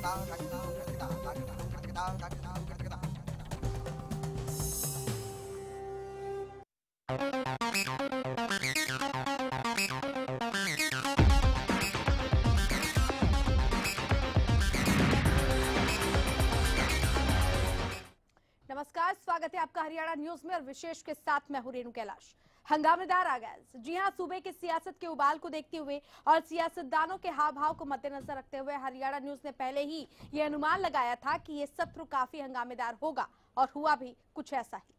नमस्कार, स्वागत है आपका हरियाणा न्यूज में और विशेष के साथ मैं हूं रेणु कैलाश। हंगामेदार आगाज। जी हां, सूबे की सियासत के उबाल को देखते हुए और सियासतदानों के हाव भाव को मद्देनजर रखते हुए हरियाणा न्यूज ने पहले ही ये अनुमान लगाया था कि ये सत्र काफी हंगामेदार होगा और हुआ भी कुछ ऐसा ही।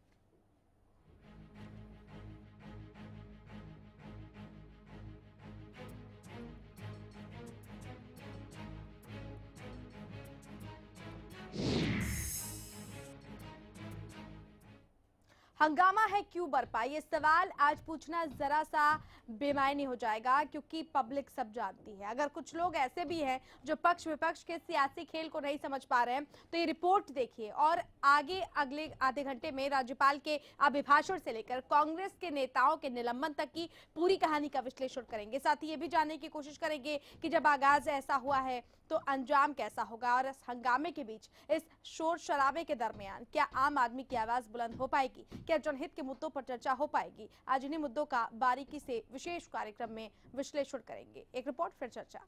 हंगामा है क्यों बरपा, ये सवाल आज पूछना जरा सा बेमायनी हो जाएगा, क्योंकि पब्लिक सब जानती है। अगर कुछ लोग ऐसे भी हैं जो पक्ष विपक्ष के सियासी खेल को नहीं समझ पा रहे हैं, तो ये रिपोर्ट देखिए और आगे अगले आधे घंटे में राज्यपाल के अभिभाषण से लेकर कांग्रेस के नेताओं के निलंबन तक की पूरी कहानी का विश्लेषण करेंगे। साथ ही ये भी जानने की कोशिश करेंगे कि जब आगाज ऐसा हुआ है तो अंजाम कैसा होगा और इस हंगामे के बीच, इस शोर शराबे के दरमियान क्या आम आदमी की आवाज बुलंद हो पाएगी, क्या जनहित के मुद्दों पर चर्चा हो पाएगी। आज इन्हीं मुद्दों का बारीकी से विशेष कार्यक्रम में विश्लेषण करेंगे। एक रिपोर्ट फिर चर्चा।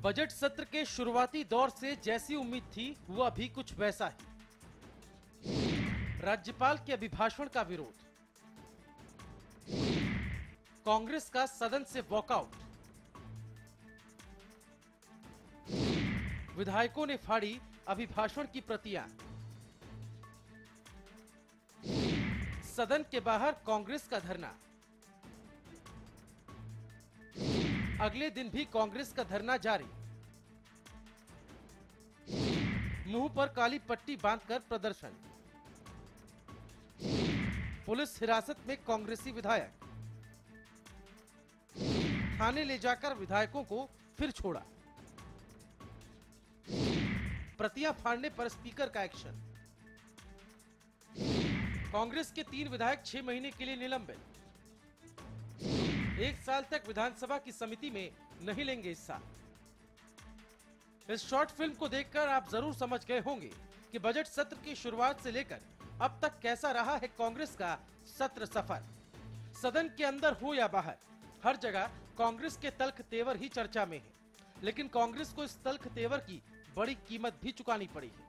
बजट सत्र के शुरुआती दौर से जैसी उम्मीद थी हुआ भी कुछ वैसा ही। राज्यपाल के अभिभाषण का विरोध, कांग्रेस का सदन से वॉकआउट, विधायकों ने फाड़ी अभिभाषण की प्रतियां, सदन के बाहर कांग्रेस का धरना, अगले दिन भी कांग्रेस का धरना जारी, मुंह पर काली पट्टी बांधकर प्रदर्शन, पुलिस हिरासत में कांग्रेसी विधायक, थाने ले जाकर विधायकों को फिर छोड़ा, प्रतियां फाड़ने पर स्पीकर का एक्शन, कांग्रेस के 3 विधायक 6 महीने के लिए निलंबित, 1 साल तक विधानसभा की समिति में नहीं लेंगे हिस्सा। इस शॉर्ट फिल्म को देखकर आप जरूर समझ गए होंगे कि बजट सत्र की शुरुआत से लेकर अब तक कैसा रहा है कांग्रेस का सत्र सफर। सदन के अंदर हो या बाहर, हर जगह कांग्रेस के तल्ख तेवर ही चर्चा में है, लेकिन कांग्रेस को इस तल्ख तेवर की बड़ी कीमत भी चुकानी पड़ी है।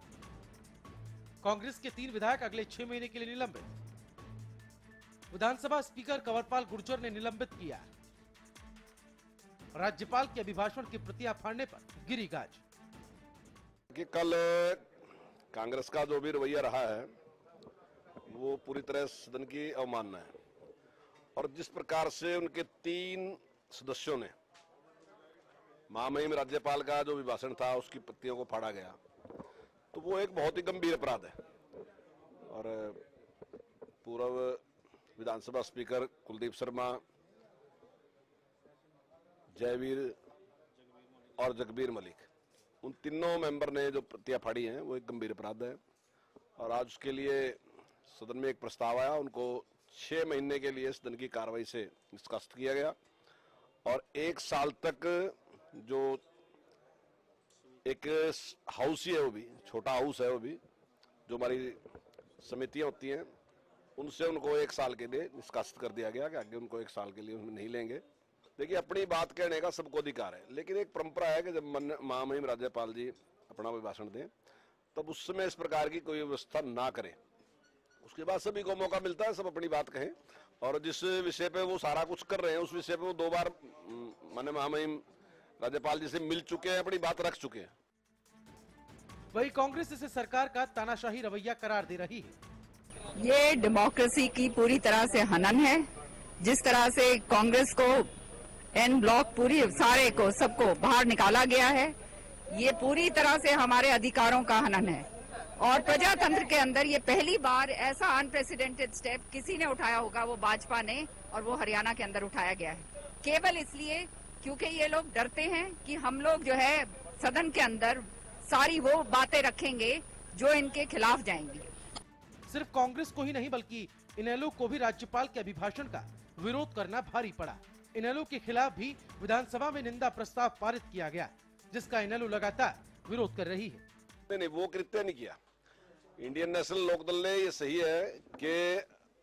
कांग्रेस के 3 विधायक अगले 6 महीने के लिए निलंबित, विधानसभा स्पीकर कंवरपाल गुर्जर ने निलंबित किया, राज्यपाल के अभिभाषण की प्रतियां फाड़ने पर गिरी गाज। कि कल कांग्रेस का जो भी रवैया रहा है वो पूरी तरह सदन की अवमानना है, और जिस प्रकार से उनके 3 सदस्यों ने महामहिम राज्यपाल का जो अभिभाषण था उसकी प्रतियों को फाड़ा गया, तो वो एक बहुत ही गंभीर अपराध है। और पूर्व विधानसभा स्पीकर कुलदीप शर्मा, जयवीर और जगबीर मलिक, उन तीनों मेंबर ने जो प्रतियां फाड़ी हैं वो एक गंभीर अपराध है। और आज उसके लिए सदन में एक प्रस्ताव आया, उनको 6 महीने के लिए सदन की कार्रवाई से निष्कासित किया गया और 1 साल तक जो एक हाउस ही है, वो भी छोटा हाउस है, वो भी जो हमारी समितियां होती हैं उनसे उनको 1 साल के लिए निष्कासित कर दिया गया कि आगे उनको 1 साल के लिए उन्हें नहीं लेंगे। देखिए, अपनी बात कहने का सबको अधिकार है, लेकिन एक परंपरा है कि जब महामहिम राज्यपाल जी अपना अभिभाषण दें तब उस समय इस प्रकार की कोई व्यवस्था ना करें। उसके बाद सभी को मौका मिलता है, सब अपनी बात कहें, और जिस विषय पे वो सारा कुछ कर रहे हैं उस विषय पे वो 2 बार माननीय महामहिम राज्यपाल जी से मिल चुके हैं, अपनी बात रख चुके हैं। वही कांग्रेस इसे सरकार का तानाशाही रवैया करार दे रही है। ये डेमोक्रेसी की पूरी तरह से हनन है। जिस तरह से कांग्रेस को एन ब्लॉक पूरी सारे को सबको बाहर निकाला गया है, ये पूरी तरह से हमारे अधिकारों का हनन है। और प्रजातंत्र के अंदर ये पहली बार ऐसा अनप्रेसिडेंटेड स्टेप किसी ने उठाया होगा, वो भाजपा ने, और वो हरियाणा के अंदर उठाया गया है। केवल इसलिए क्योंकि ये लोग डरते हैं कि हम लोग जो है सदन के अंदर सारी वो बातें रखेंगे जो इनके खिलाफ जाएंगी। सिर्फ कांग्रेस को ही नहीं बल्कि इनेलो को भी राज्यपाल के अभिभाषण का विरोध करना भारी पड़ा। इनेलो के खिलाफ भी विधानसभा में निंदा प्रस्ताव पारित किया गया, जिसका इनेलो लगातार विरोध कर रही है। नहीं, वो कृत्य नहीं किया। इंडियन नेशनल लोकदल ने ये सही है कि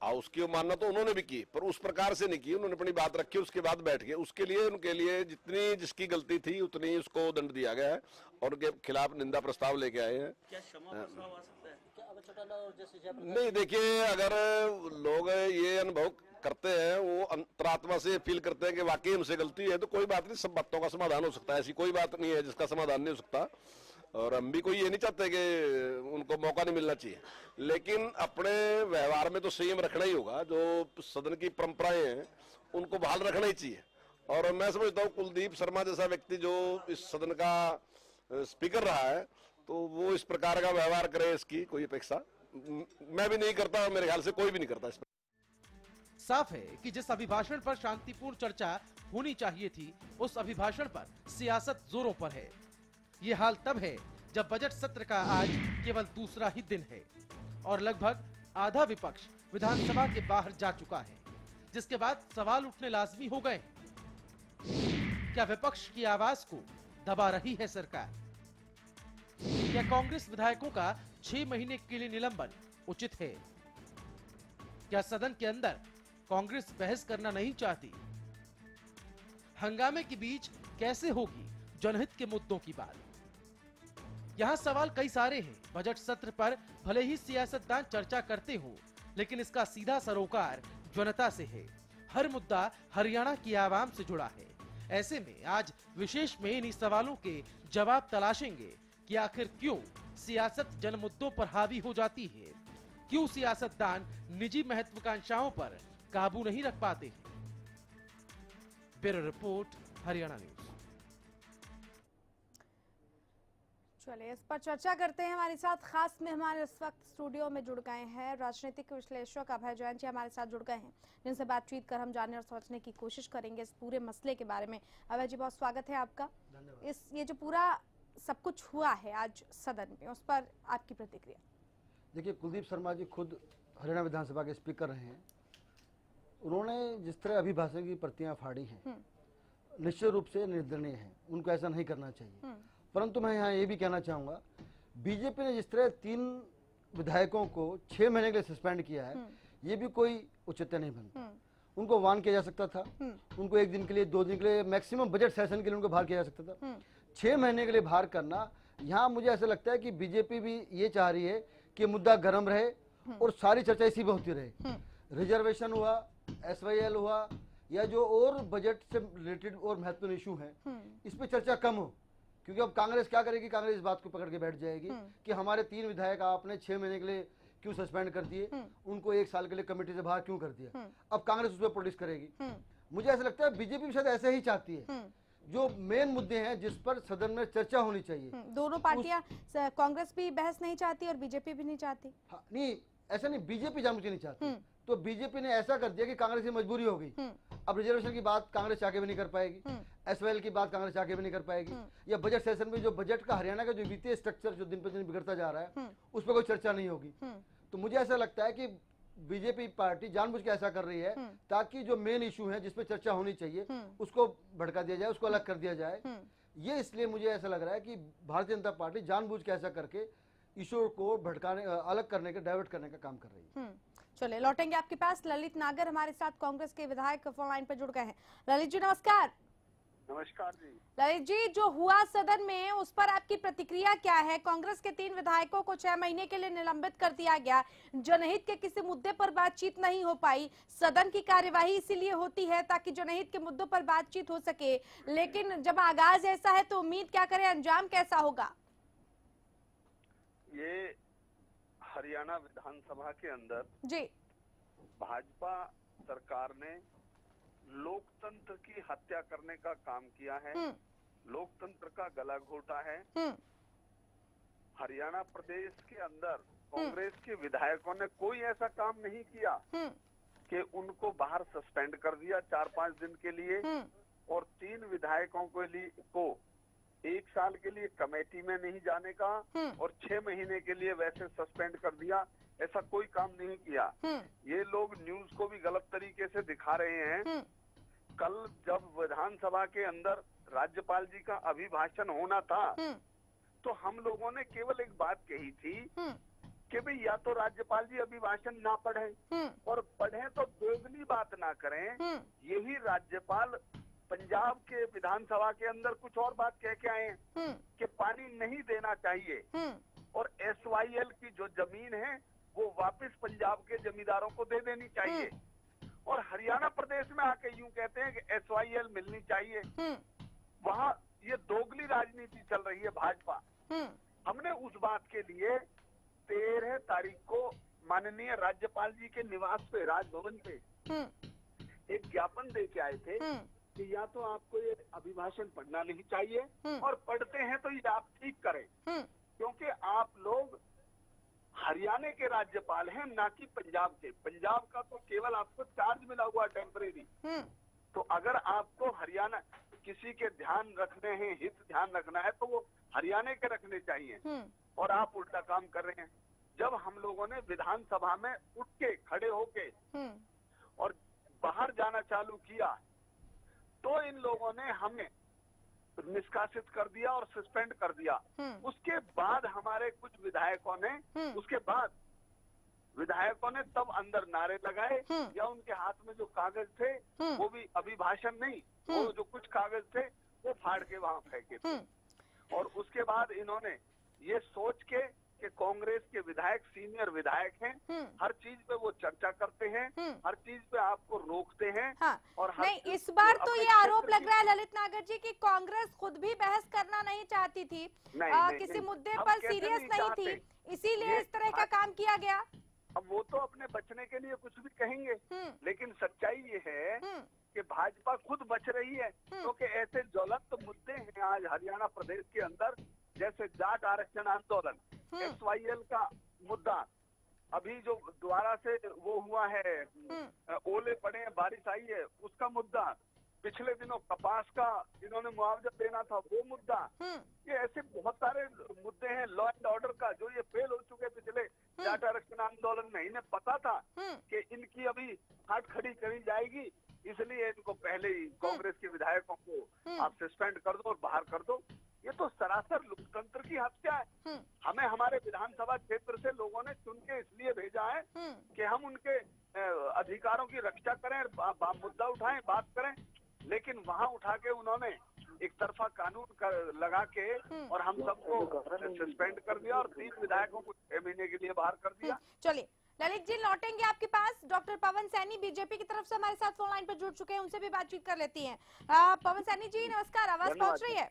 हाउस की मानना तो उन्होंने भी की, पर उस प्रकार से नहीं की। उन्होंने अपनी बात रखी, उसके बाद बैठ गए। उसके लिए उनके लिए जितनी जिसकी गलती थी उतनी उसको दंड दिया गया है और उनके खिलाफ निंदा प्रस्ताव लेके आए हैं। क्या क्षमा प्रस्ताव आ सकता है? नहीं, देखिए, अगर लोग ये अनुभव करते हैं, वो अंतरात्मा से फील करते हैं कि वाकई हमसे गलती है, तो कोई बात नहीं, सब बातों का समाधान हो सकता है। ऐसी कोई बात नहीं है जिसका समाधान नहीं हो सकता। और हम भी कोई ये नहीं चाहते कि उनको मौका नहीं मिलना चाहिए, लेकिन अपने व्यवहार में तो संयम रखना ही होगा। जो सदन की परंपराएं हैं उनको बहाल रखना ही चाहिए। और मैं समझता हूँ कुलदीप शर्मा जैसा व्यक्ति जो इस सदन का स्पीकर रहा है, तो वो इस प्रकार का व्यवहार करे, इसकी कोई अपेक्षा मैं भी नहीं करता, मेरे ख्याल से कोई भी नहीं करता। इस साफ है कि जिस अभिभाषण पर शांतिपूर्ण चर्चा होनी चाहिए थी, उस अभिभाषण पर सियासत जोरों पर है। ये हाल तब है जब बजट सत्र का आज केवल दूसरा ही दिन है और लगभग आधा विपक्ष विधानसभा के बाहर जा चुका है, जिसके बाद सवाल उठने लाजमी हो गए। क्या विपक्ष की आवाज को दबा रही है सरकार? क्या कांग्रेस विधायकों का 6 महीने के लिए निलंबन उचित है? क्या सदन के अंदर कांग्रेस बहस करना नहीं चाहती? हंगामे के बीच कैसे होगी जनहित के मुद्दों की बात? यहाँ सवाल कई सारे हैं। बजट सत्र पर भले ही सियासतदान चर्चा करते हो, लेकिन इसका सीधा सरोकार जनता से है। हर मुद्दा हरियाणा की आवाम से जुड़ा है। ऐसे में आज विशेष में इन्हीं सवालों के जवाब तलाशेंगे कि आखिर क्यों सियासत जन मुद्दों पर हावी हो जाती है, क्यों सियासतदान निजी महत्वाकांक्षाओं पर काबू नहीं रख पाते हैं। Bureau report, Haryana news. चलिए, इस पर चर्चा करते हैं। हमारे साथ खास मेहमान इस वक्त स्टूडियो में जुड़ गए हैं। राजनीतिक विश्लेषक अभय जैन जी हमारे साथ जुड़ गए हैं, जिनसे बातचीत कर हम जानने और समझने की कोशिश करेंगे इस पूरे मसले के बारे में। अभय जी, बहुत स्वागत है आपका। ये जो पूरा सब कुछ हुआ है आज सदन में, उस पर आपकी प्रतिक्रिया? देखिए, कुलदीप शर्मा जी खुद हरियाणा विधानसभा के स्पीकर रहे हैं। उन्होंने जिस तरह अभिभाषण की प्रतियां फाड़ी हैं, निश्चित रूप से निर्दयनीय है। उनको ऐसा नहीं करना चाहिए। परंतु मैं यहाँ ये भी कहना चाहूंगा, बीजेपी ने जिस तरह 3 विधायकों को 6 महीने के लिए सस्पेंड किया है, ये भी कोई उचित नहीं बनता। उनको वार्न किया जा सकता था, उनको 1 दिन के लिए, 2 दिन के लिए, मैक्सिमम बजट सेशन के लिए उनको बाहर किया जा सकता था। 6 महीने के लिए बाहर करना, यहाँ मुझे ऐसा लगता है कि बीजेपी भी ये चाह रही है कि मुद्दा गर्म रहे और सारी चर्चा इसी में होती रहे। रिजर्वेशन हुआ, SYL हुआ, या जो और बजट से रिलेटेड और महत्वपूर्ण इशू है, इस पर चर्चा कम हो। क्योंकि अब कांग्रेस क्या करेगी? कांग्रेस इस बात को पकड़ के बैठ जाएगी कि हमारे 3 विधायक आपने 6 महीने के लिए क्यों सस्पेंड कर दिए, उनको 1 साल के लिए कमेटी से बाहर क्यों कर दिया। अब कांग्रेस उस पर प्रोटेस्ट करेगी। मुझे ऐसा लगता है बीजेपी शायद ऐसे ही चाहती है। जो मेन मुद्दे हैं जिस पर सदन में चर्चा होनी चाहिए, दोनों पार्टियां, कांग्रेस भी बहस नहीं चाहती और बीजेपी भी नहीं चाहती। हाँ, नहीं, ऐसा नहीं, बीजेपी जानबूझ के नहीं चाहती। तो बीजेपी ने ऐसा कर दिया कि कांग्रेस की मजबूरी हो गई। अब रिजर्वेशन की बात कांग्रेस चाह के भी नहीं कर पाएगी, SYL की बात कांग्रेस चाह के भी नहीं कर पाएगी, या बजट सेशन में जो बजट का हरियाणा का जो वित्तीय स्ट्रक्चर जो दिन पर दिन बिगड़ता जा रहा है, उस पर कोई चर्चा नहीं होगी। तो मुझे ऐसा लगता है कि बीजेपी पार्टी जानबूझ के ऐसा कर रही है ताकि जो मेन इशू है जिसपे चर्चा होनी चाहिए उसको भड़का दिया जाए, उसको अलग कर दिया जाए। ये इसलिए मुझे ऐसा लग रहा है कि भारतीय जनता पार्टी जानबूझ के ऐसा करके इशू को भड़काने, अलग करने का, डाइवर्ट करने का काम कर रही है। चलिए, लौटेंगे आपके पास। ललित नागर हमारे साथ कांग्रेस के विधायक फोन लाइन पर जुड़ गए हैं। ललित जी, नमस्कार। नमस्कार जी। ललित जी, जो हुआ सदन में उस पर आपकी प्रतिक्रिया क्या है? कांग्रेस के 3 विधायकों को 6 महीने के लिए निलंबित कर दिया गया, जनहित के किसी मुद्दे पर बातचीत नहीं हो पाई। सदन की कार्यवाही इसीलिए होती है ताकि जनहित के मुद्दों पर बातचीत हो सके, लेकिन जब आगाज ऐसा है तो उम्मीद क्या करें, अंजाम कैसा होगा? ये हरियाणा विधानसभा के अंदर जी भाजपा सरकार ने लोकतंत्र की हत्या करने का काम किया है, लोकतंत्र का गला घोटा है। हरियाणा प्रदेश के अंदर कांग्रेस के विधायकों ने कोई ऐसा काम नहीं किया कि उनको बाहर सस्पेंड कर दिया 4-5 दिन के लिए, और 3 विधायकों को 1 साल के लिए कमेटी में नहीं जाने का और 6 महीने के लिए वैसे सस्पेंड कर दिया। ऐसा कोई काम नहीं किया। ये लोग न्यूज को भी गलत तरीके से दिखा रहे हैं कल जब विधानसभा के अंदर राज्यपाल जी का अभिभाषण होना था तो हम लोगों ने केवल एक बात कही थी कि भाई या तो राज्यपाल जी अभिभाषण ना पढ़े और पढ़े तो दोगली बात ना करें। यही राज्यपाल पंजाब के विधानसभा के अंदर कुछ और बात कह के आए हैं कि पानी नहीं देना चाहिए और SYL की जो जमीन है वो वापस पंजाब के जमींदारों को दे देनी चाहिए और हरियाणा प्रदेश में आके यूं कहते हैं कि SYL मिलनी चाहिए। वहाँ ये दोगली राजनीति चल रही है भाजपा। हमने उस बात के लिए 13 तारीख को माननीय राज्यपाल जी के निवास पे, राजभवन पे एक ज्ञापन दे के आए थे कि या तो आपको ये अभिभाषण पढ़ना नहीं चाहिए और पढ़ते हैं तो ये आप ठीक करें, क्योंकि आप लोग हरियाणा के राज्यपाल हैं ना कि पंजाब के। पंजाब का तो केवल आपको चार्ज मिला हुआ टेम्परेरी। तो अगर आपको हरियाणा किसी के ध्यान रखने हैं, हित ध्यान रखना है तो वो हरियाणा के रखने चाहिए और आप उल्टा काम कर रहे हैं। जब हम लोगों ने विधानसभा में उठ के खड़े होके और बाहर जाना चालू किया तो इन लोगों ने हमें निष्कासित कर दिया और सस्पेंड कर दिया। उसके बाद हमारे कुछ विधायकों ने तब अंदर नारे लगाए या उनके हाथ में जो कागज थे वो भी अभिभाषण नहीं, वो जो कुछ कागज थे वो फाड़ के वहां फेंके थे। और उसके बाद इन्होंने ये सोच के कि कांग्रेस के विधायक सीनियर विधायक हैं, हर चीज पे वो चर्चा करते हैं, हर चीज पे आपको रोकते हैं। हाँ, और नहीं, इस बार तो ये आरोप लग रहा है ललित नागर जी कि कांग्रेस खुद भी बहस करना नहीं चाहती थी, किसी मुद्दे पर सीरियस नहीं थी, इसीलिए इस तरह का काम किया गया। अब वो तो अपने बचने के लिए कुछ भी कहेंगे, लेकिन सच्चाई ये है कि भाजपा खुद बच रही है क्योंकि ऐसे ज्वलंत मुद्दे हैं आज हरियाणा प्रदेश के अंदर, जैसे जाट आरक्षण आंदोलन, SYL का मुद्दा, अभी जो द्वारा से वो हुआ है, ओले पड़े हैं, बारिश आई है, उसका मुद्दा, पिछले दिनों कपास का इन्होंने मुआवजा देना था वो मुद्दा, ये ऐसे बहुत सारे मुद्दे हैं। लॉ एंड ऑर्डर का जो ये फेल हो चुके पिछले जाट आरक्षण आंदोलन में, इन्हें पता था कि इनकी अभी हाथ खड़ी करी जाएगी, इसलिए इनको पहले ही कांग्रेस के विधायकों को आप सस्पेंड कर दो और बाहर कर दो। ये तो सरासर लोकतंत्र की हत्या है। हमें हमारे विधानसभा क्षेत्र से लोगों ने चुन के इसलिए भेजा है कि हम उनके अधिकारों की रक्षा करें, मुद्दा उठाएं, बात करें, लेकिन वहां उठा के उन्होंने एक तरफा कानून लगा के और हम सबको सस्पेंड कर दिया और 3 विधायकों को 6 महीने के लिए बाहर कर दिया। चलिए ललित जी, लौटेंगे आपके पास। डॉक्टर पवन सैनी बीजेपी की तरफ से हमारे साथ फोन लाइन पर जुड़ चुके हैं, उनसे भी बातचीत कर लेती हैं। पवन सैनी जी नमस्कार, आवाज पहुंच रही है?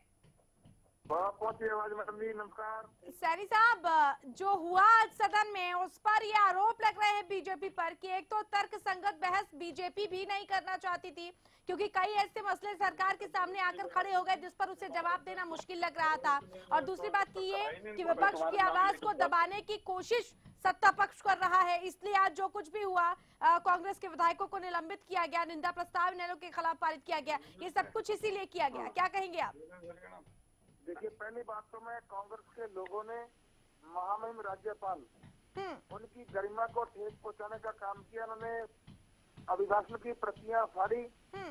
मैडम जी नमस्कार। सैनी साहब, जो हुआ आज सदन में उस पर ये आरोप लग रहे हैं बीजेपी पर कि एक तो तर्क संगत बहस बीजेपी भी नहीं करना चाहती थी क्योंकि कई ऐसे मसले सरकार के सामने आकर खड़े हो गए जिस पर उसे जवाब देना मुश्किल लग रहा था, और दूसरी बात ये कि विपक्ष की आवाज को दबाने की कोशिश सत्ता पक्ष कर रहा है, इसलिए आज जो कुछ भी हुआ कांग्रेस के विधायकों को निलंबित किया गया, निंदा प्रस्ताव इनेलो के खिलाफ पारित किया गया, ये सब कुछ इसीलिए किया गया। क्या कहेंगे आप? देखिए, पहली बात तो मैं कांग्रेस के लोगों ने महामहिम राज्यपाल उनकी गरिमा को ठेस पहुंचाने का काम किया। उन्होंने अभिभाषण की प्रतियां फाड़ी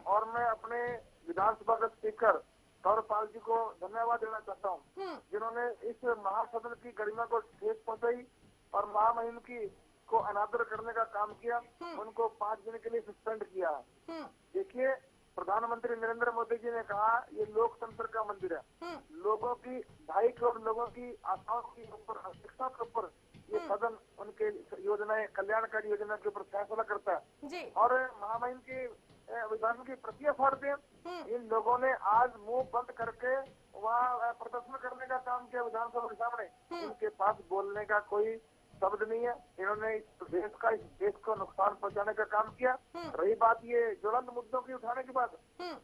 और मैं अपने विधानसभा के स्पीकर सौरपाल जी को धन्यवाद देना चाहता हूं जिन्होंने इस महासदन की गरिमा को ठेस पहुंचाई और महामहिम की को अनादर करने का काम किया। उनको 5 दिन के लिए सस्पेंड किया। देखिए, प्रधानमंत्री नरेंद्र मोदी जी ने कहा ये लोकतंत्र का मंदिर है, लोगों की 2.5 करोड़ लोगों की आशाओं के ऊपर, अपेक्षा के ऊपर ये सदन उनके योजनाएं, कल्याणकारी योजना के ऊपर फैसला करता है और महामहिम की अभिभाषण की प्रतियां फाड़ते हैं। इन लोगों ने आज मुंह बंद करके वहाँ प्रदर्शन करने का काम किया विधानसभा के सामने। इनके पास बोलने का कोई शब्द नहीं है। इन्होंने इस देश को नुकसान पहुंचाने का काम किया। रही बात ये ज्वलंत मुद्दों की उठाने के बाद,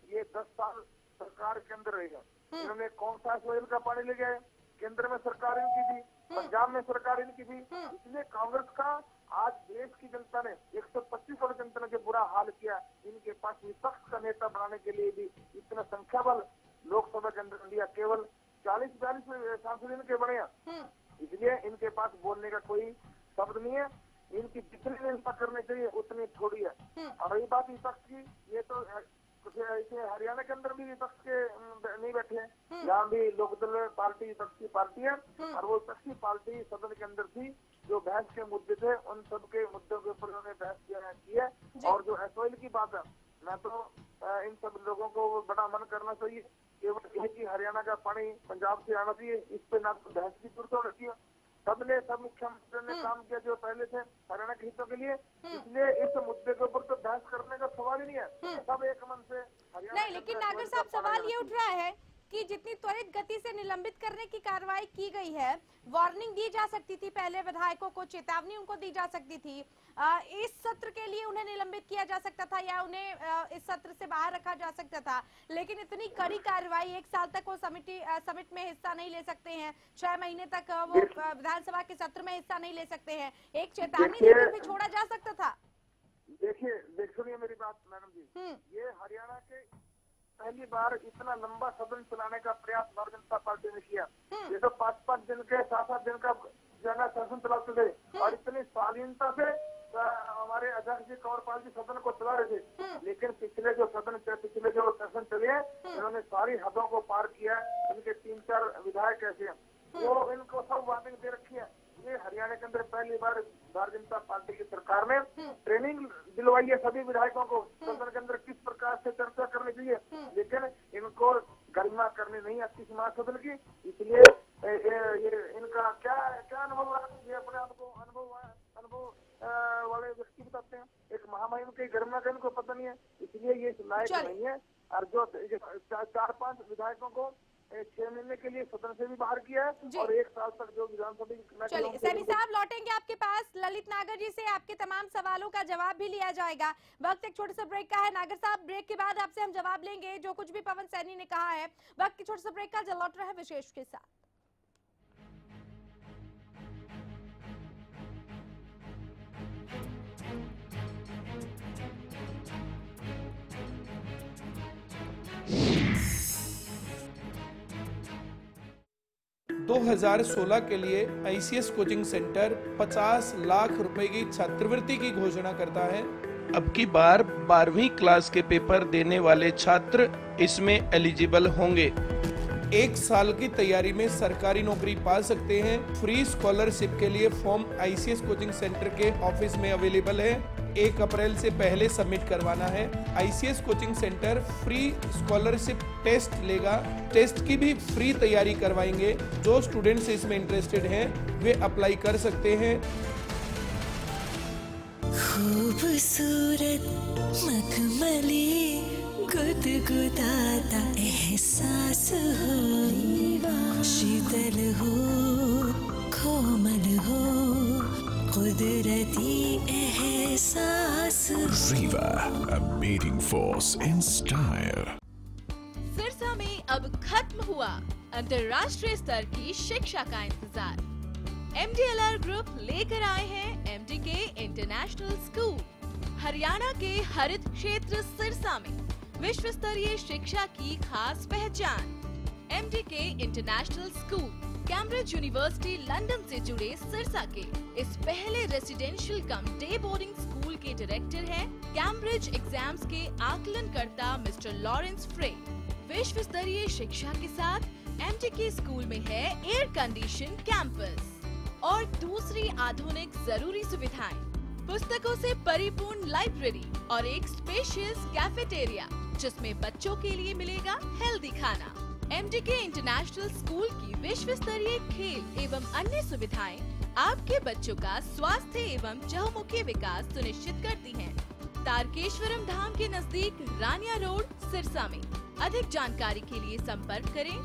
ये 10 साल सरकार के अंदर रहेगा। इन्होंने कौन सा SYL का पानी ले गए? केंद्र में सरकार इनकी थी, पंजाब में सरकार इनकी थी। इसलिए कांग्रेस का आज देश की जनता ने 125 करोड़ जनता ने जो बुरा हाल किया, इनके पास विपक्ष का नेता बनाने के लिए भी इतना संख्या बल लोकसभा के अंदर दिया, केवल 40-42 सांसद इनके बने हैं। इसलिए इनके पास बोलने का कोई शब्द नहीं है। इनकी जितनी निंदा करनी चाहिए उतनी थोड़ी है। और रही बात विपक्ष की, ये तो ऐसे हरियाणा के अंदर भी विपक्ष के नहीं बैठे हैं, यहाँ भी लोकदल पार्टी विपक्ष की पार्टी है और वो विपक्ष की पार्टी सदन के अंदर थी। जो बहस के मुद्दे थे उन सब के मुद्दों के ऊपर उन्होंने बहस की है। और जो एसओएल की बात है, मैं तो इन सब लोगों को बड़ा मन करना चाहिए केवल यही कि हरियाणा का पानी पंजाब से आना चाहिए, इस पे ना तो बहस की जरूरत होती है। सब मुख्यमंत्री ने काम किया जो पहले थे हरियाणा के हितों के लिए, इसलिए इस मुद्दे के ऊपर तो बहस करने का सवाल ही नहीं है। सब एक मन से हरियाणा। नहीं, लेकिन नागर साहब सवाल ये उठ रहा है कि जितनी त्वरित गति से निलंबित करने की कार्रवाई की गई है, वार्निंग दी जा सकती थी पहले विधायकों को, चेतावनी उनको दी जा सकती थी, इस सत्र के लिए उन्हें निलंबित किया जा सकता था या उन्हें इस सत्र से बाहर रखा जा सकता था। लेकिन इतनी कड़ी कार्रवाई, 1 साल तक वो समिट में हिस्सा नहीं ले सकते हैं, 6 महीने तक वो विधानसभा के सत्र में हिस्सा नहीं ले सकते हैं, एक चेतावनी देकर भी छोड़ा जा सकता था। देखिए सुनिए मेरी बात मैडम जी, ये हरियाणा के पहली बार इतना लंबा सदन चलाने का प्रयास भारतीय जनता पार्टी ने किया। ये तो 5-5 दिन के 7-7 दिन का जना सदन चलाते थे और इतनी शालीनता से हमारे अध्यक्ष जी कंवरपाल जी सदन को चला रहे थे। लेकिन पिछले जो सेशन चले इन्होंने सारी हदों को पार किया। इनके 3-4 विधायक ऐसे हैं, वो इनको सब वार्निंग दे रखी है। ये हरियाणा के अंदर पहली बार भारतीय जनता पार्टी की सरकार ने ट्रेनिंग दिलवाई है सभी विधायकों को सदन के अंदर किस प्रकार से चर्चा करनी चाहिए, लेकिन इनको गरिमा करनी नहीं आती सदन की। इसलिए ये इनका क्या अनुभव रहा, ये अपने आप को अनुभव वाले व्यक्ति बताते हैं। एक महामहिम की गरिमा का इनको पता नहीं है, इसलिए ये लायक नहीं है। और जो 4-5 विधायकों को 6 महीने के लिए सदन से भी बाहर किया है और 1 साल तक जो विधानसभा। चलिए सैनी साहब लौटेंगे आपके पास, ललित नागर जी से आपके तमाम सवालों का जवाब भी लिया जाएगा। वक्त एक छोटे से ब्रेक का है। नागर साहब ब्रेक के बाद आपसे हम जवाब लेंगे जो कुछ भी पवन सैनी ने कहा है। वक्त के छोटे से ब्रेक का लौट रहा है विशेष के साथ। 2016 के लिए ICS कोचिंग सेंटर 50 लाख रुपए की छात्रवृत्ति की घोषणा करता है। अब की बार 12वीं क्लास के पेपर देने वाले छात्र इसमें एलिजिबल होंगे। 1 साल की तैयारी में सरकारी नौकरी पा सकते हैं। फ्री स्कॉलरशिप के लिए फॉर्म ICS कोचिंग सेंटर के ऑफिस में अवेलेबल है। 1 अप्रैल से पहले सबमिट करवाना है। ICS coaching centre free scholarship test लेगा, टेस्ट की भी फ्री तैयारी करवाएंगे। जो स्टूडेंट्स इसमें इंटरेस्टेड हैं वे अप्लाई कर सकते हैं। खूबसूरत मखमली गुदगुदाता एहसास हो, शीतल हो कोमल हो कुदरती एहसास। Riva, a meeting force in style. Sirsa में अब खत्म हुआ अंतर्राष्ट्रीय स्तर की शिक्षा का इंतजार। MDLR ग्रुप लेकर आए हैं MDK इंटरनेशनल स्कूल। हरियाणा के हरित क्षेत्र सिरसा में विश्व स्तरीय शिक्षा की खास पहचान। MDK international school Cambridge university London से जुड़े सिरसा के इस पहले रेसिडेंशियल कम डे बोर्डिंग स्कूल के डायरेक्टर हैं कैम्ब्रिज एग्जाम्स के आकलनकर्ता मिस्टर लॉरेंस फ्रे। विश्व स्तरीय शिक्षा के साथ MDK स्कूल में है एयर कंडीशन कैंपस और दूसरी आधुनिक जरूरी सुविधाएं, पुस्तकों से परिपूर्ण लाइब्रेरी और एक स्पेशियस कैफेटेरिया जिसमें बच्चों के लिए मिलेगा हेल्दी खाना। MDK इंटरनेशनल स्कूल की विश्व स्तरीय खेल एवं अन्य सुविधाएं आपके बच्चों का स्वास्थ्य एवं चहुमुखी विकास सुनिश्चित करती हैं। तारकेश्वरम धाम के नजदीक रानिया रोड सिरसा में। अधिक जानकारी के लिए संपर्क करें।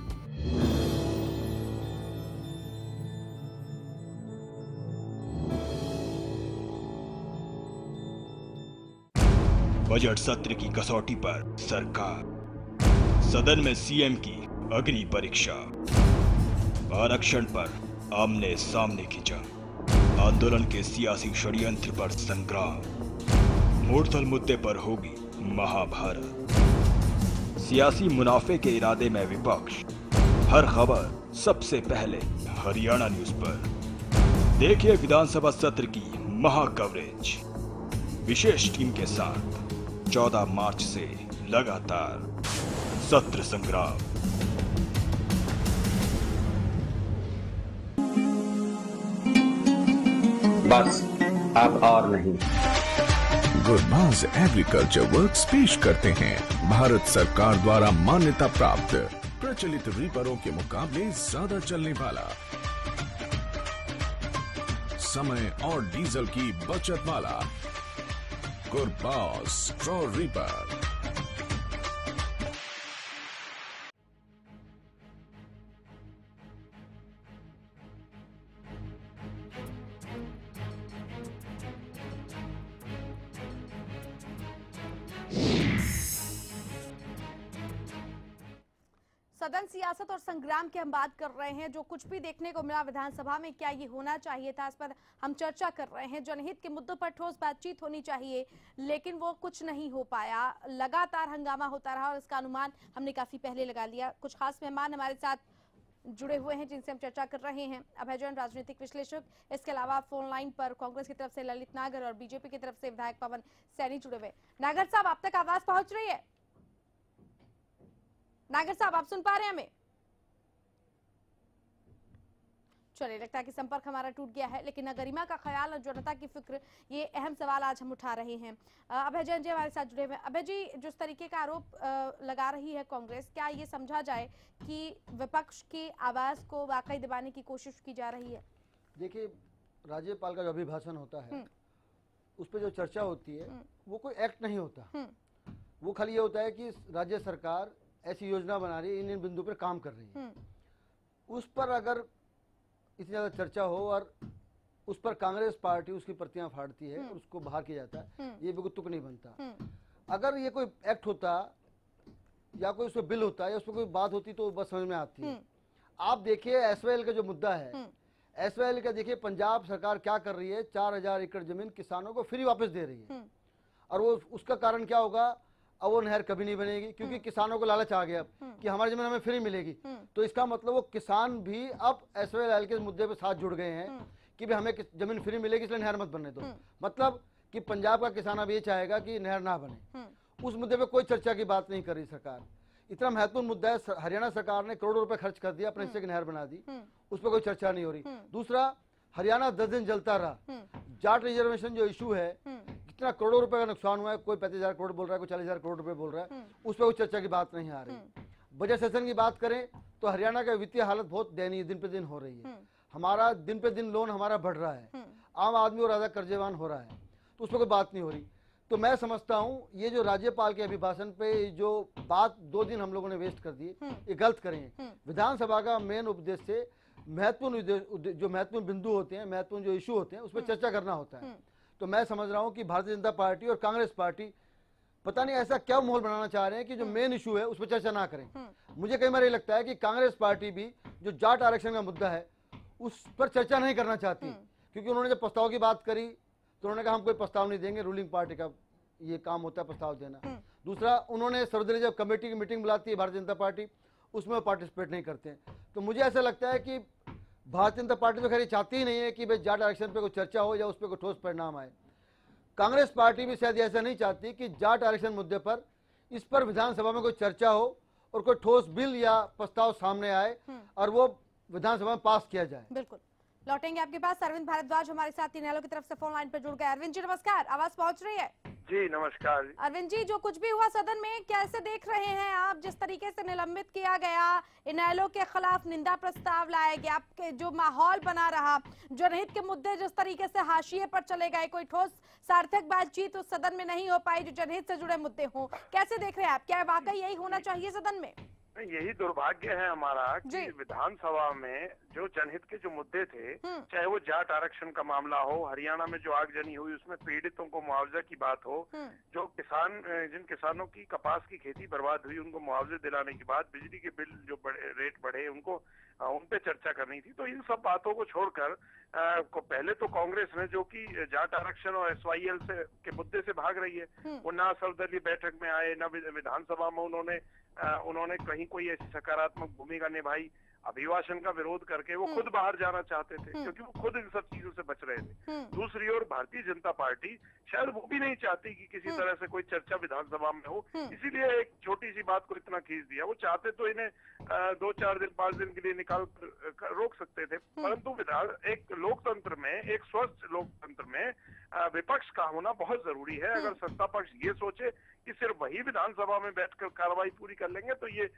बजट सत्र की कसौटी पर सरकार, सदन में CM की अग्नि परीक्षा, आरक्षण पर आमने सामने की जंग, आंदोलन के सियासी षड्यंत्र पर संग्राम, मूर्तल मुद्दे पर होगी महाभारत, सियासी मुनाफे के इरादे में विपक्ष। हर खबर सबसे पहले हरियाणा न्यूज पर। देखिए विधानसभा सत्र की महा कवरेज विशेष टीम के साथ 14 मार्च से लगातार सत्र संग्राम। बस अब और नहीं। गुरबाज एग्रीकल्चर वर्क्स पेश करते हैं भारत सरकार द्वारा मान्यता प्राप्त प्रचलित रीपरों के मुकाबले ज्यादा चलने वाला, समय और डीजल की बचत वाला गुरबाज स्ट्रॉ रीपर। सदन सियासत और संग्राम की हम बात कर रहे हैं। जो कुछ भी देखने को मिला विधानसभा में, क्या ये होना चाहिए था, इस पर हम चर्चा कर रहे हैं। जनहित के मुद्दों पर ठोस बातचीत होनी चाहिए, लेकिन वो कुछ नहीं हो पाया। लगातार हंगामा होता रहा और इसका अनुमान हमने काफी पहले लगा लिया। कुछ खास मेहमान हमारे साथ जुड़े हुए हैं जिनसे हम चर्चा कर रहे हैं। अभय जैन, राजनीतिक विश्लेषक, इसके अलावा फोन लाइन पर कांग्रेस की तरफ से ललित नागर और बीजेपी की तरफ से विधायक पवन सैनी जुड़े हुए। नागर साहब, आप तक आवाज पहुंच रही है? नागर साहब, आप सुन पा रहे हैं हमें? चलिए, लगता है कि संपर्क हमारा टूट गया है, लेकिन गरिमा का ख्याल और जनता की फिक्र, ये अहम सवाल आज हम उठा रहे हैं। अभय जैन जी हमारे साथ जुड़े हुए हैं। अभय जी, जिस तरीके का आरोप लगा रही है कांग्रेस, क्या ये समझा जाए कि विपक्ष की आवाज को वाकई दबाने की कोशिश की जा रही है? देखिए, राज्यपाल का जो अभिभाषण होता है उस पर जो चर्चा होती है वो कोई एक्ट नहीं होता। वो खाली ये होता है कि राज्य सरकार ऐसी योजना बना रही है, इन बिंदु पर काम कर रही है। उस पर अगर इतनी ज्यादा चर्चा हो और उस पर कांग्रेस पार्टी उसकी प्रतियां फाड़ती है, उसको बाहर किया जाता है, ये बिल्कुल तुक नहीं बनता। अगर ये कोई एक्ट होता या कोई उसमें बिल होता या उसमें कोई बात होती तो बस समझ में आती है। आप देखिए एसवाईएल का जो मुद्दा है, एसवाईएल का देखिए पंजाब सरकार क्या कर रही है, 4000 एकड़ जमीन किसानों को फ्री वापस दे रही है। और वो उसका कारण क्या होगा? अब वो नहर कभी नहीं बनेगी, क्योंकि किसानों को लालच आ गया कि हमारी जमीन हमें फ्री मिलेगी। तो इसका मतलब वो किसान भी अब एसवाईएल के मुद्दे पे साथ जुड़ गए हैं कि भाई हमें जमीन फ्री मिलेगी, इसलिए नहर मत बनने दो। मतलब कि पंजाब का किसान अब ये चाहेगा कि नहर ना बने। उस मुद्दे पे कोई चर्चा की बात नहीं कर रही सरकार। इतना महत्वपूर्ण मुद्दा है, हरियाणा सरकार ने करोड़ों रुपए खर्च कर दिया, अपने हिस्से की नहर बना दी, उस पर कोई चर्चा नहीं हो रही। दूसरा, हरियाणा 10 दिन जलता रहा। जाट रिजर्वेशन जो इशू है, कितना करोड़ों रुपए का नुकसान हुआ है, कोई 35,000 करोड़ बोल रहा है, कोई 40,000 करोड़ रुपए बोल रहा है, उस पर कोई चर्चा की बात नहीं आ रही। बजट सेशन की बात करें तो हरियाणा का वित्तीय हालत बहुत दयनीय दिन पे दिन हो रही है। हमारा दिन पे दिन लोन हमारा बढ़ रहा है, आम आदमी और ज्यादा कर्जेवान हो रहा है, तो उस पर कोई बात नहीं हो रही। तो मैं समझता हूँ ये जो राज्यपाल के अभिभाषण पे जो बात 2 दिन हम लोगों ने वेस्ट कर दिए, ये गलत करें। विधानसभा का मेन उद्देश्य महत्वपूर्ण जो महत्वपूर्ण बिंदु होते हैं, महत्वपूर्ण जो इशू होते हैं, उस पर चर्चा करना होता है। तो मैं समझ रहा हूं कि भारतीय जनता पार्टी और कांग्रेस पार्टी पता नहीं ऐसा क्या माहौल बनाना चाह रहे हैं कि जो मेन इशू है उस पर चर्चा ना करें। मुझे कई बार ये लगता है कि कांग्रेस पार्टी भी जो जाट आरक्षण का मुद्दा है उस पर चर्चा नहीं करना चाहती, क्योंकि उन्होंने जब प्रस्ताव की बात करी तो उन्होंने कहा हम कोई प्रस्ताव नहीं देंगे, रूलिंग पार्टी का ये काम होता है प्रस्ताव देना। दूसरा, उन्होंने सर्वदलीय जब कमेटी की मीटिंग बुलाती है भारतीय जनता पार्टी, उसमें पार्टिसिपेट नहीं करते हैं। तो मुझे ऐसा लगता है कि भारतीय जनता पार्टी तो खैर चाहती ही नहीं है कि भाई जाट आरक्षण पे कोई चर्चा हो या उस पर कोई ठोस परिणाम आए। कांग्रेस पार्टी भी शायद ऐसा नहीं चाहती कि जाट आरक्षण मुद्दे पर इस पर विधानसभा में कोई चर्चा हो और कोई ठोस बिल या प्रस्ताव सामने आए और वो विधानसभा में पास किया जाए। बिल्कुल, लौटेंगे आपके पास। अरविंद भारद्वाज हमारे साथ इनेलो की तरफ से फोन लाइन पर जुड़ गए। अरविंद जी नमस्कार, आवाज पहुंच रही है? जी नमस्कार। अरविंद जी, जो कुछ भी हुआ सदन में, कैसे देख रहे हैं आप? जिस तरीके से निलंबित किया गया, इनेलो के खिलाफ निंदा प्रस्ताव लाया गया, आपके जो माहौल बना रहा, जनहित के मुद्दे जिस तरीके से हाशिए पर चले गए, कोई ठोस सार्थक बातचीत उस सदन में नहीं हो पाई जो जनहित से जुड़े मुद्दे हों, कैसे देख रहे हैं आप? क्या वाकई यही होना चाहिए सदन में? यही दुर्भाग्य है हमारा कि विधानसभा में जो जनहित के जो मुद्दे थे, चाहे वो जाट आरक्षण का मामला हो, हरियाणा में जो आगजनी हुई उसमें पीड़ितों को मुआवजा की बात हो, जो जिन किसानों की कपास की खेती बर्बाद हुई उनको मुआवजे दिलाने की बात, बिजली के बिल जो रेट बढ़े उनको उन पे चर्चा करनी थी। तो इन सब बातों को छोड़कर पहले तो कांग्रेस ने जो कि जाट आरक्षण और एसवाईएल के मुद्दे से भाग रही है, वो ना सर्वदलीय बैठक में आए, ना विधानसभा में उन्होंने कहीं कोई ऐसी सकारात्मक भूमिका निभाई। अभिभाषण का विरोध करके वो खुद बाहर जाना चाहते थे, क्योंकि वो खुद इन सब चीजों से बच रहे थे। दूसरी ओर भारतीय जनता पार्टी शायद वो भी नहीं चाहती कि किसी तरह से कोई चर्चा विधानसभा में हो, इसीलिए एक छोटी सी बात को इतना खींच दिया। वो चाहते तो इन्हें 2-4 दिन 5 दिन के लिए निकाल कर रोक सकते थे, परंतु एक लोकतंत्र में, एक स्वस्थ लोकतंत्र में विपक्ष का होना बहुत जरूरी है। अगर सत्ता पक्ष ये सोचे कि सिर्फ वही विधानसभा में बैठकर कार्रवाई पूरी कर लेंगे तो ये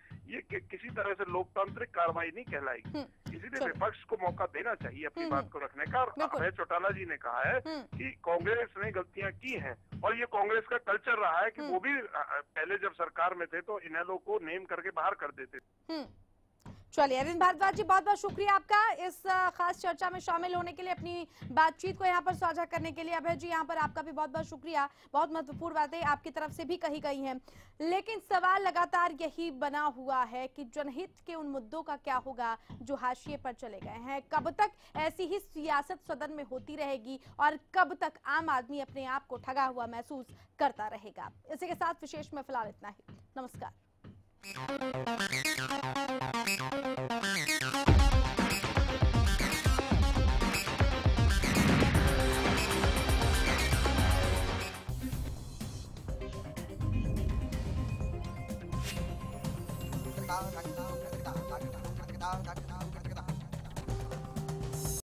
किसी तरह से लोकतांत्रिक कार्रवाई नहीं कहलाएगी। इसीलिए विपक्ष को मौका देना चाहिए अपनी बात को रखने का। और अभय चौटाला जी ने कहा है कि कांग्रेस ने गलतियां की हैं और ये कांग्रेस का कल्चर रहा है कि वो भी पहले जब सरकार में थे तो इनेलो को नेम करके बाहर कर देते थे। चलिए अरविंद भारद्वाज जी, बहुत बहुत शुक्रिया आपका इस खास चर्चा में शामिल होने के लिए, अपनी बातचीत को यहाँ पर साझा करने के लिए। अभय जी, यहाँ पर आपका भी बहुत बहुत शुक्रिया। बहुत महत्वपूर्ण बातें आपकी तरफ से भी कही गई हैं, लेकिन सवाल लगातार यही बना हुआ है कि जनहित के उन मुद्दों का क्या होगा जो हाशिए पर चले गए हैं। कब तक ऐसी ही सियासत सदन में होती रहेगी और कब तक आम आदमी अपने आप को ठगा हुआ महसूस करता रहेगा। इसी के साथ विशेष में फिलहाल इतना ही। नमस्कार। Da da da da da da da da da da da